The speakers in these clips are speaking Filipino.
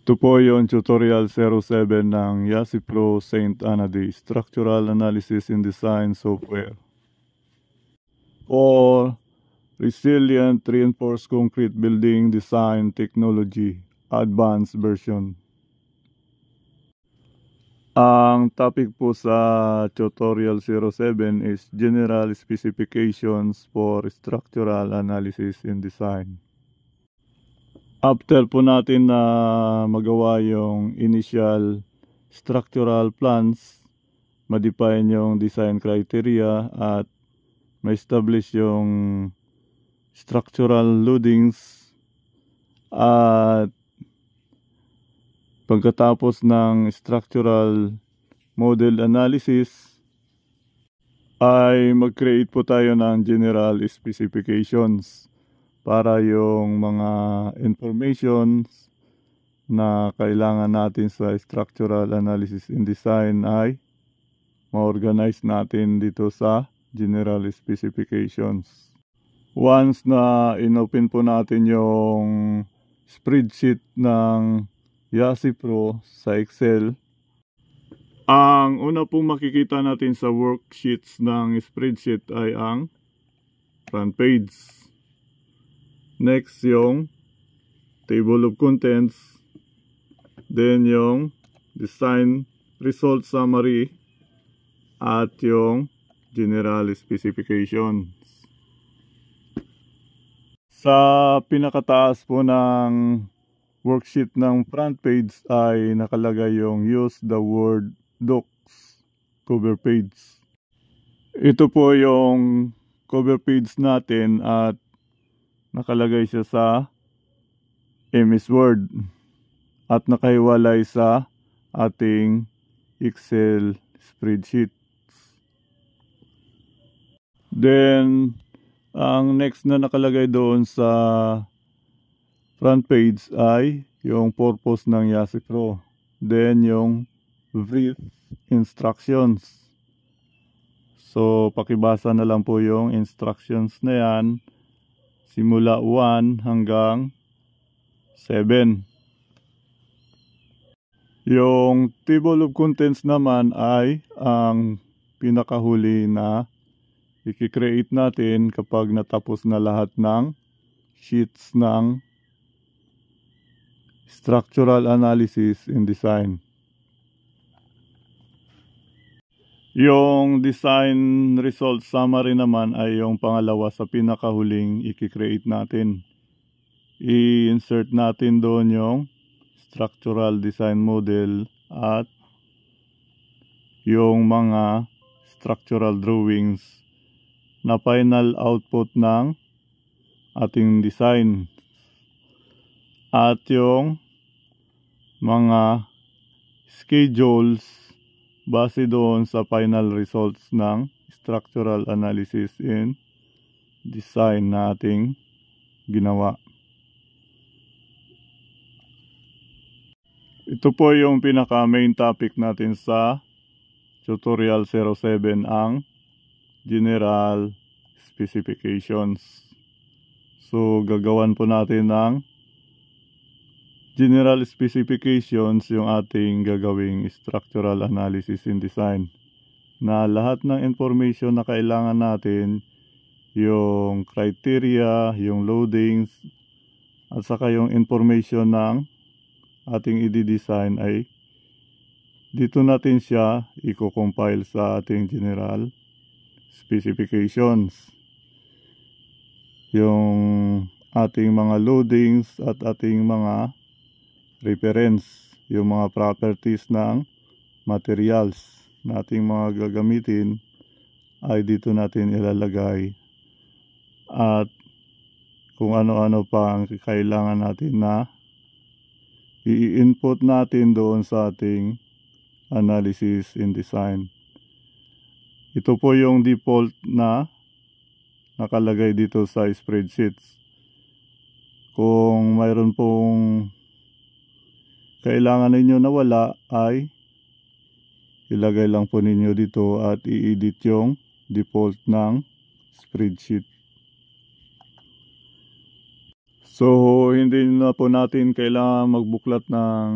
Ito po yung tutorial 07 ng YASI Pro Saint Anady Structural Analysis and Design Software for Resilient Reinforced Concrete Building Design Technology Advanced Version. Ang topic po sa tutorial 07 is General Specifications for Structural Analysis and Design. After po natin na magawa yung initial structural plans, ma-define yung design criteria at ma-establish yung structural loadings, at pagkatapos ng structural model analysis ay mag-create po tayo ng general specifications para yung mga informations na kailangan natin sa structural analysis and design ay ma-organize natin dito sa general specifications. Once na inopen po natin yung spreadsheet ng YASI Pro sa Excel, ang una pong makikita natin sa worksheets ng spreadsheet ay ang front page. Next, yung table of contents. Then, yung design result summary. At yung general specifications. Sa pinakataas po ng worksheet ng front page ay nakalagay yung use the word docs cover page. Ito po yung cover page natin at nakalagay siya sa MS Word at nakahiwalay sa ating Excel spreadsheet. Then, ang next na nakalagay doon sa front page ay yung purpose ng YASI Pro. Then, yung brief instructions. So, pakibasa na lang po yung instructions na yan. Simula 1 hanggang 7. Yung table of contents naman ay ang pinakahuli na i-create natin kapag natapos na lahat ng sheets ng structural analysis and design. Yung design result summary naman ay yung pangalawa sa pinakahuling i-create natin. I-insert natin doon yung structural design model at yung mga structural drawings na final output ng ating design at yung mga schedules base doon sa final results ng structural analysis and design na ating ginawa. Ito po yung pinaka main topic natin sa tutorial 07, ang general specifications. So gagawan po natin ng general specifications yung ating gagawing structural analysis and design, na lahat ng information na kailangan natin, yung criteria, yung loadings, at saka yung information ng ating i-design ay dito natin siya i-compile sa ating general specifications. Yung ating mga loadings at ating mga reference, yung mga properties ng materials na ating mga gagamitin ay dito natin ilalagay, at kung ano-ano pa ang kailangan natin na i-input natin doon sa ating analysis and design. Ito po yung default na nakalagay dito sa spreadsheets. Kung mayroon pong kailangan ninyo na wala ay ilagay lang po ninyo dito at i-edit yung default ng spreadsheet. So, hindi na po natin kailangan magbuklat ng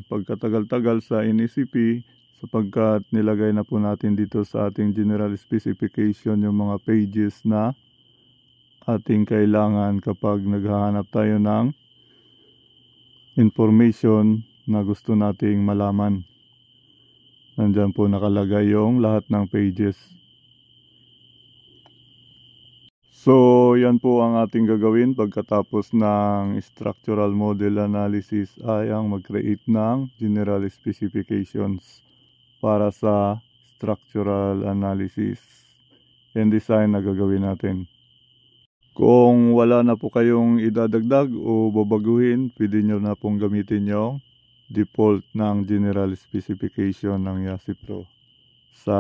pagkatagal-tagal sa NECP sapagkat nilagay na po natin dito sa ating general specification yung mga pages na ating kailangan kapag naghahanap tayo ng information na gusto nating malaman. Nandyan po nakalagay yung lahat ng pages. So, yan po ang ating gagawin pagkatapos ng structural model analysis ay ang mag-create ng general specifications para sa structural analysis and design na gagawin natin. Kung wala na po kayong idadagdag o babaguhin, pwede nyo na pong gamitin yung default ng general specification ng YASI Pro sa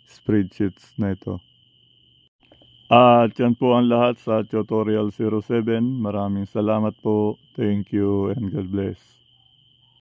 spreadsheets na ito. At yan po ang lahat sa tutorial 07. Maraming salamat po. Thank you and God bless.